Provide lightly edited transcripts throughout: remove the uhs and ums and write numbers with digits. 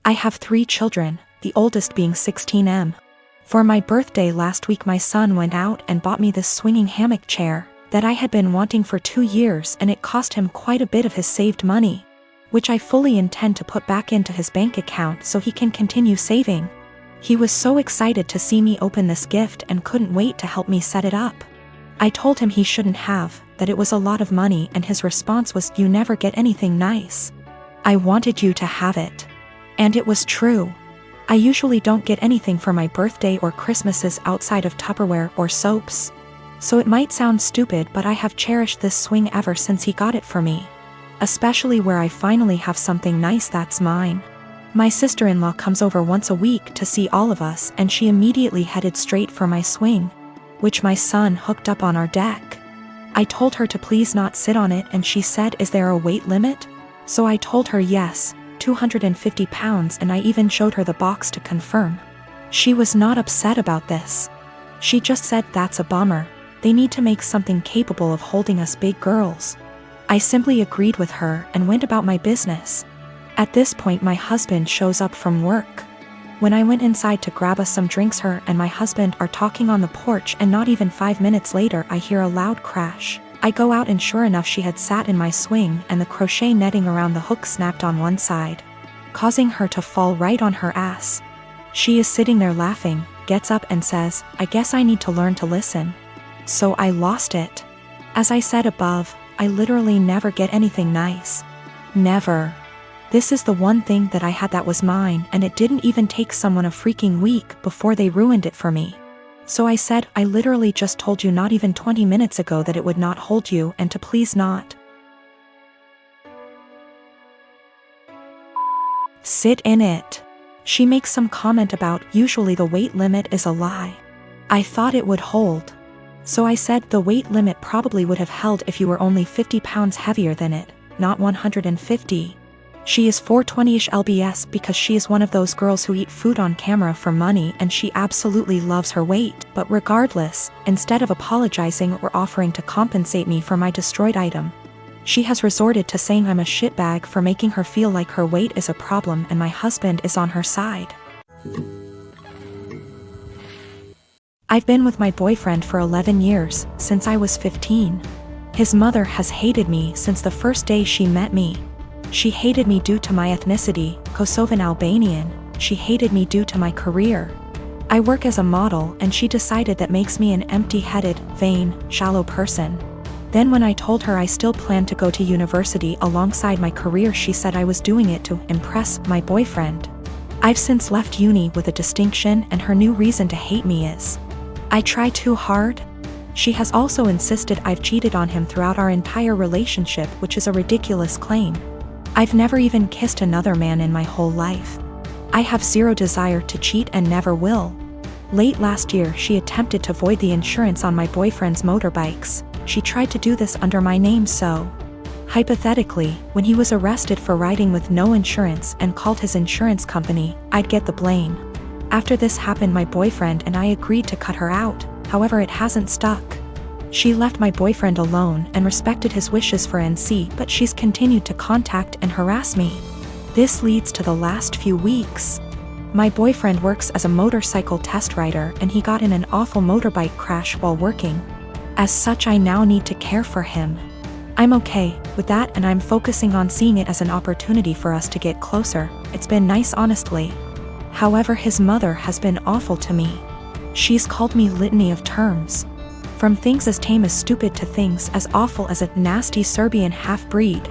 I have 3 children, the oldest being 16M. For my birthday last week my son went out and bought me this swinging hammock chair that I had been wanting for 2 years, and it cost him quite a bit of his saved money, which I fully intend to put back into his bank account so he can continue saving. He was so excited to see me open this gift and couldn't wait to help me set it up. I told him he shouldn't have, that it was a lot of money, and his response was, "You never get anything nice. I wanted you to have it." And it was true. I usually don't get anything for my birthday or Christmases outside of Tupperware or soaps. So it might sound stupid, but I have cherished this swing ever since he got it for me. Especially where I finally have something nice that's mine. My sister-in-law comes over once a week to see all of us, and she immediately headed straight for my swing, which my son hooked up on our deck. I told her to please not sit on it, and she said, "Is there a weight limit?" So I told her yes, 250 pounds, and I even showed her the box to confirm. She was not upset about this. She just said, "That's a bummer. They need to make something capable of holding us big girls." I simply agreed with her and went about my business. At this point my husband shows up from work. When I went inside to grab us some drinks, her and my husband are talking on the porch, and not even 5 minutes later I hear a loud crash. I go out and sure enough she had sat in my swing, and the crochet netting around the hook snapped on one side, causing her to fall right on her ass. She is sitting there laughing, gets up and says, "I guess I need to learn to listen." So I lost it. As I said above, I literally never get anything nice. Never. This is the one thing that I had that was mine, and it didn't even take someone a freaking week before they ruined it for me. So I said, "I literally just told you not even 20 minutes ago that it would not hold you, and to please not sit in it." She makes some comment about, "Usually the weight limit is a lie. I thought it would hold." So I said, "The weight limit probably would have held if you were only 50 pounds heavier than it, not 150. She is 420-ish lbs because she is one of those girls who eat food on camera for money, and she absolutely loves her weight. But regardless, instead of apologizing or offering to compensate me for my destroyed item, she has resorted to saying I'm a shitbag for making her feel like her weight is a problem and my husband is on her side. I've been with my boyfriend for 11 years, since I was 15. His mother has hated me since the first day she met me. She hated me due to my ethnicity, Kosovan Albanian. She hated me due to my career. I work as a model, and she decided that makes me an empty-headed, vain, shallow person. Then when I told her I still planned to go to university alongside my career, she said I was doing it to impress my boyfriend. I've since left uni with a distinction, and her new reason to hate me is I try too hard. She has also insisted I've cheated on him throughout our entire relationship, which is a ridiculous claim. I've never even kissed another man in my whole life. I have zero desire to cheat and never will. Late last year she attempted to void the insurance on my boyfriend's motorbikes. She tried to do this under my name, so hypothetically, when he was arrested for riding with no insurance and called his insurance company, I'd get the blame. After this happened, my boyfriend and I agreed to cut her out, however it hasn't stuck. She left my boyfriend alone and respected his wishes for NC, but she's continued to contact and harass me. This leads to the last few weeks. My boyfriend works as a motorcycle test rider, and he got in an awful motorbike crash while working. As such, I now need to care for him. I'm okay with that, and I'm focusing on seeing it as an opportunity for us to get closer. It's been nice, honestly. However, his mother has been awful to me. She's called me litany of terms. From things as tame as stupid to things as awful as a nasty Serbian half-breed.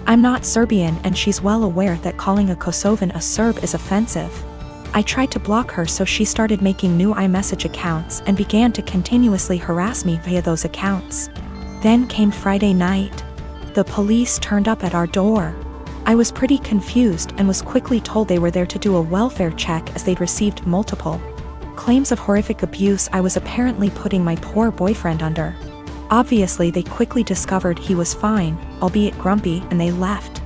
I'm not Serbian, and she's well aware that calling a Kosovan a Serb is offensive. I tried to block her, so she started making new iMessage accounts and began to continuously harass me via those accounts. Then came Friday night. The police turned up at our door. I was pretty confused and was quickly told they were there to do a welfare check as they'd received multiple claims of horrific abuse I was apparently putting my poor boyfriend under. Obviously they quickly discovered he was fine, albeit grumpy, and they left.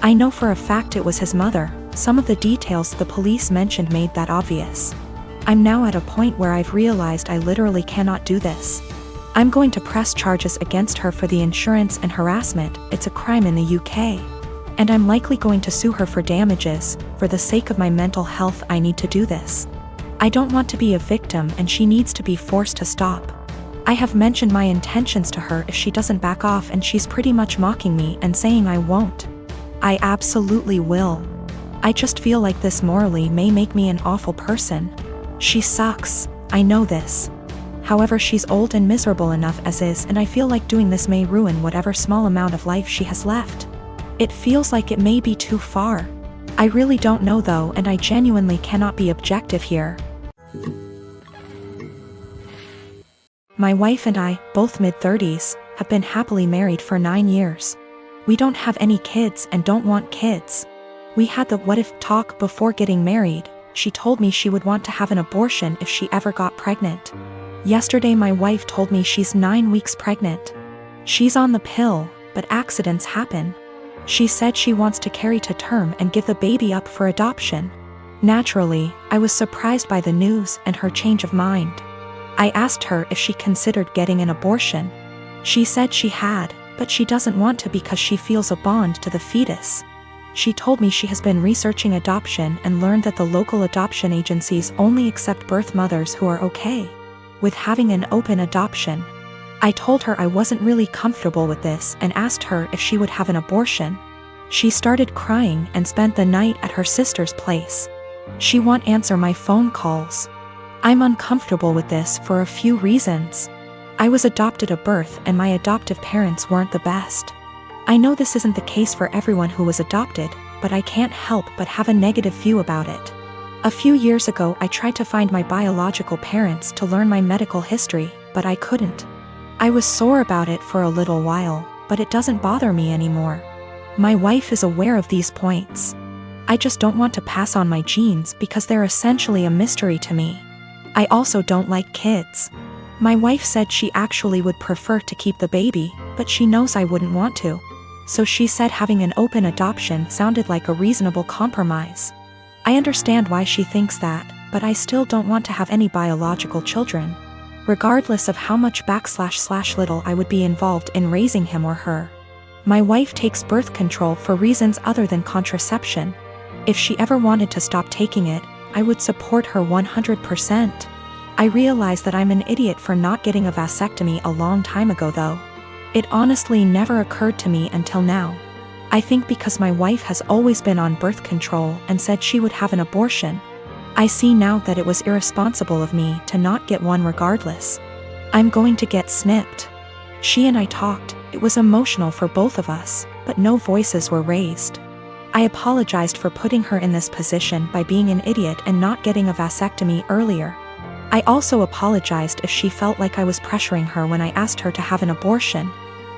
I know for a fact it was his mother. Some of the details the police mentioned made that obvious. I'm now at a point where I've realized I literally cannot do this. I'm going to press charges against her for the insurance and harassment. It's a crime in the UK. And I'm likely going to sue her for damages. For the sake of my mental health, I need to do this. I don't want to be a victim, and she needs to be forced to stop. I have mentioned my intentions to her if she doesn't back off, and she's pretty much mocking me and saying I won't. I absolutely will. I just feel like this morally may make me an awful person. She sucks, I know this. However, she's old and miserable enough as is, and I feel like doing this may ruin whatever small amount of life she has left. It feels like it may be too far. I really don't know though, and I genuinely cannot be objective here. My wife and I, both mid-30s, have been happily married for 9 years. We don't have any kids and don't want kids. We had the what-if talk before getting married. She told me she would want to have an abortion if she ever got pregnant. Yesterday my wife told me she's 9 weeks pregnant. She's on the pill, but accidents happen. She said she wants to carry to term and give the baby up for adoption. Naturally, I was surprised by the news and her change of mind. I asked her if she considered getting an abortion. She said she had, but she doesn't want to because she feels a bond to the fetus. She told me she has been researching adoption and learned that the local adoption agencies only accept birth mothers who are okay with having an open adoption. I told her I wasn't really comfortable with this and asked her if she would have an abortion. She started crying and spent the night at her sister's place. She won't answer my phone calls. I'm uncomfortable with this for a few reasons. I was adopted at birth and my adoptive parents weren't the best. I know this isn't the case for everyone who was adopted, but I can't help but have a negative view about it. A few years ago I tried to find my biological parents to learn my medical history, but I couldn't. I was sore about it for a little while, but it doesn't bother me anymore. My wife is aware of these points. I just don't want to pass on my genes because they're essentially a mystery to me. I also don't like kids. My wife said she actually would prefer to keep the baby, but she knows I wouldn't want to. So she said having an open adoption sounded like a reasonable compromise. I understand why she thinks that, but I still don't want to have any biological children, regardless of how much / little I would be involved in raising him or her. My wife takes birth control for reasons other than contraception. If she ever wanted to stop taking it, I would support her 100%. I realize that I'm an idiot for not getting a vasectomy a long time ago though. It honestly never occurred to me until now. I think because my wife has always been on birth control and said she would have an abortion, I see now that it was irresponsible of me to not get one regardless. I'm going to get snipped. She and I talked, it was emotional for both of us, but no voices were raised. I apologized for putting her in this position by being an idiot and not getting a vasectomy earlier. I also apologized if she felt like I was pressuring her when I asked her to have an abortion.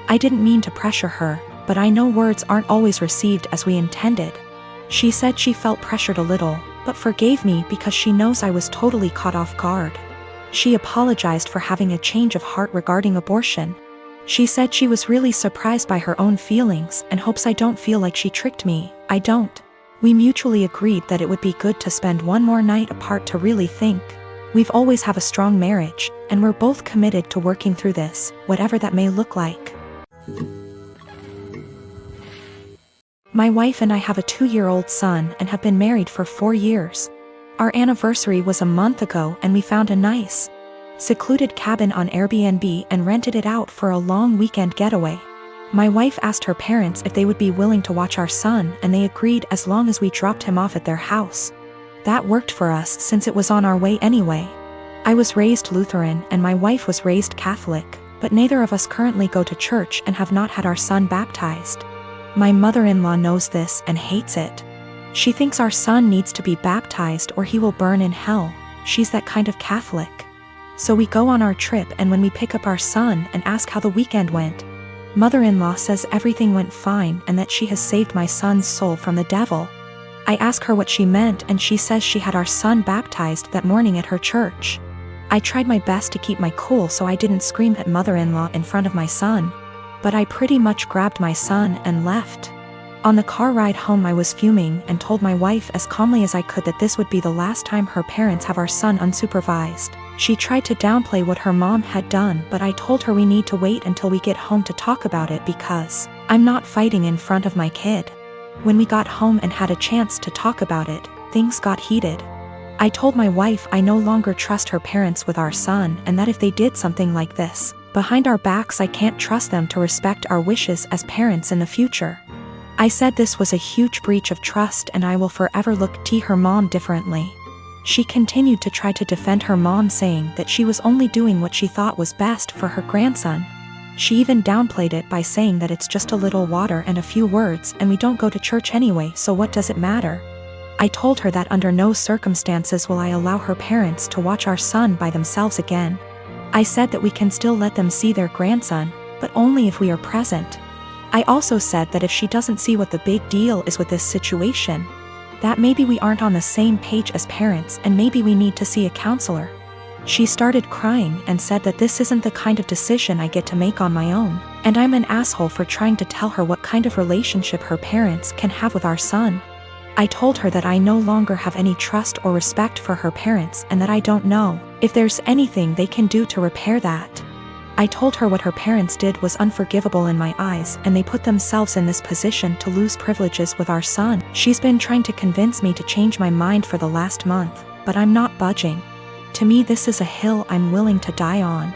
I didn't mean to pressure her, but I know words aren't always received as we intended. She said she felt pressured a little, but forgave me because she knows I was totally caught off guard. She apologized for having a change of heart regarding abortion. She said she was really surprised by her own feelings and hopes I don't feel like she tricked me. I don't. We mutually agreed that it would be good to spend one more night apart to really think. We've always have a strong marriage, and we're both committed to working through this, whatever that may look like. My wife and I have a 2-year-old son and have been married for 4 years. Our anniversary was a month ago and we found a nice, secluded cabin on Airbnb and rented it out for a long weekend getaway. My wife asked her parents if they would be willing to watch our son, and they agreed as long as we dropped him off at their house. That worked for us since it was on our way anyway. I was raised Lutheran and my wife was raised Catholic, but neither of us currently go to church and have not had our son baptized. My mother-in-law knows this and hates it. She thinks our son needs to be baptized or he will burn in hell. She's that kind of Catholic. So we go on our trip, and when we pick up our son and ask how the weekend went, mother-in-law says everything went fine and that she has saved my son's soul from the devil. I ask her what she meant and she says she had our son baptized that morning at her church. I tried my best to keep my cool so I didn't scream at mother-in-law in front of my son, but I pretty much grabbed my son and left. On the car ride home I was fuming and told my wife as calmly as I could that this would be the last time her parents have our son unsupervised. She tried to downplay what her mom had done, but I told her we need to wait until we get home to talk about it because I'm not fighting in front of my kid. When we got home and had a chance to talk about it, things got heated. I told my wife I no longer trust her parents with our son, and that if they did something like this behind our backs, I can't trust them to respect our wishes as parents in the future. I said this was a huge breach of trust and I will forever look at her mom differently. She continued to try to defend her mom, saying that she was only doing what she thought was best for her grandson. She even downplayed it by saying that it's just a little water and a few words and we don't go to church anyway, so what does it matter? I told her that under no circumstances will I allow her parents to watch our son by themselves again. I said that we can still let them see their grandson, but only if we are present. I also said that if she doesn't see what the big deal is with this situation, that maybe we aren't on the same page as parents and maybe we need to see a counselor. She started crying and said that this isn't the kind of decision I get to make on my own, and I'm an asshole for trying to tell her what kind of relationship her parents can have with our son. I told her that I no longer have any trust or respect for her parents and that I don't know if there's anything they can do to repair that. I told her what her parents did was unforgivable in my eyes and they put themselves in this position to lose privileges with our son. She's been trying to convince me to change my mind for the last month, but I'm not budging. To me, this is a hill I'm willing to die on.